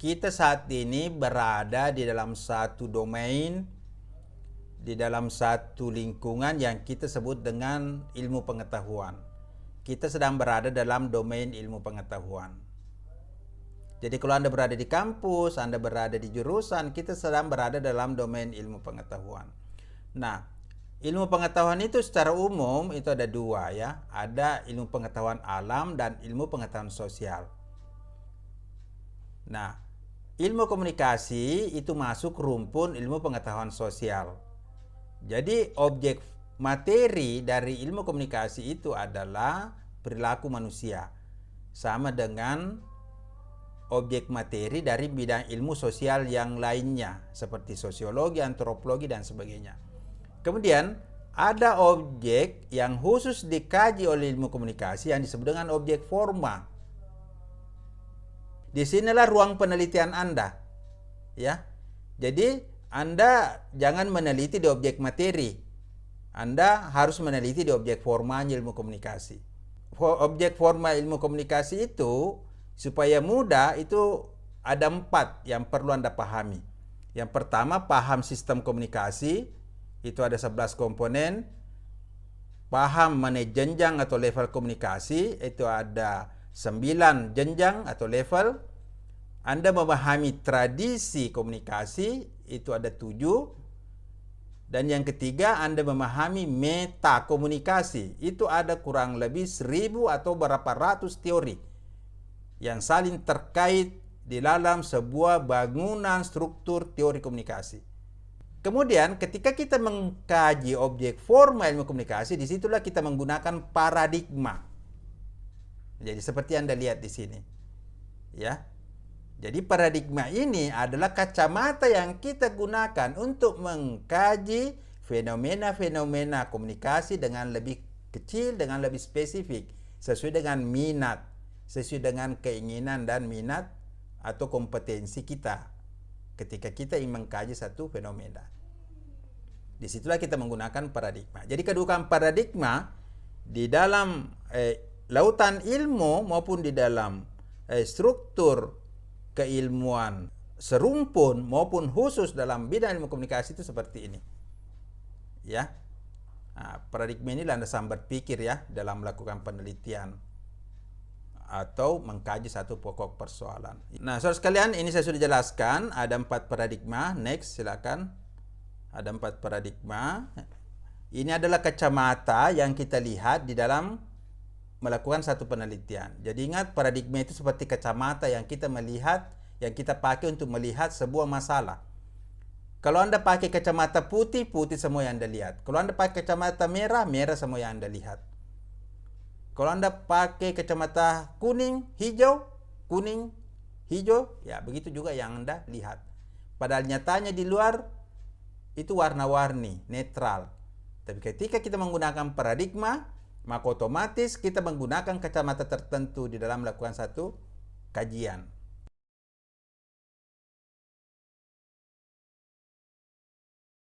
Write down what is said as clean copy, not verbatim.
kita saat ini berada di dalam satu domain, di dalam satu lingkungan yang kita sebut dengan ilmu pengetahuan. Kita sedang berada dalam domain ilmu pengetahuan. Jadi kalau Anda berada di kampus, Anda berada di jurusan, kita sedang berada dalam domain ilmu pengetahuan. Nah, ilmu pengetahuan itu secara umum itu ada dua ya. Ada ilmu pengetahuan alam dan ilmu pengetahuan sosial. Nah, ilmu komunikasi itu masuk rumpun ilmu pengetahuan sosial. Jadi objek materi dari ilmu komunikasi itu adalah perilaku manusia. Sama dengan objek materi dari bidang ilmu sosial yang lainnya seperti sosiologi, antropologi dan sebagainya. Kemudian ada objek yang khusus dikaji oleh ilmu komunikasi yang disebut dengan objek forma. Disinilah ruang penelitian Anda, ya. Jadi Anda jangan meneliti di objek materi. Anda harus meneliti di objek forma ilmu komunikasi. Objek forma ilmu komunikasi itu supaya mudah itu ada 4 yang perlu Anda pahami. Yang pertama, paham sistem komunikasi, itu ada 11 komponen. Paham mengenai jenjang atau level komunikasi, itu ada 9 jenjang atau level. Anda memahami tradisi komunikasi, itu ada 7. Dan yang ketiga, Anda memahami meta komunikasi, itu ada kurang lebih 1000 atau berapa ratus teori yang saling terkait di dalam sebuah bangunan struktur teori komunikasi. Kemudian ketika kita mengkaji objek forma ilmu komunikasi, disitulah kita menggunakan paradigma. Jadi seperti Anda lihat di sini, ya. Jadi paradigma ini adalah kacamata yang kita gunakan untuk mengkaji fenomena-fenomena komunikasi dengan lebih kecil, dengan lebih spesifik, sesuai dengan minat, sesuai dengan keinginan dan minat atau kompetensi kita ketika kita ingin mengkaji satu fenomena. Disitulah kita menggunakan paradigma. Jadi kedudukan paradigma di dalam lautan ilmu maupun di dalam struktur keilmuan serumpun maupun khusus dalam bidang ilmu komunikasi itu seperti ini, ya. Nah, paradigma ini landasan berpikir ya dalam melakukan penelitian atau mengkaji satu pokok persoalan. Nah, saudara sekalian, ini saya sudah jelaskan ada 4 paradigma. Next, silakan. Ada 4 paradigma. Ini adalah kacamata yang kita lihat di dalam melakukan satu penelitian. Jadi ingat, paradigma itu seperti kacamata yang kita melihat, yang kita pakai untuk melihat sebuah masalah. Kalau Anda pakai kacamata putih, putih semua yang Anda lihat. Kalau Anda pakai kacamata merah, merah semua yang Anda lihat. Kalau Anda pakai kacamata kuning, hijau, ya begitu juga yang Anda lihat. Padahal nyatanya di luar itu warna-warni, netral. Tapi ketika kita menggunakan paradigma, maka otomatis kita menggunakan kacamata tertentu di dalam melakukan satu kajian.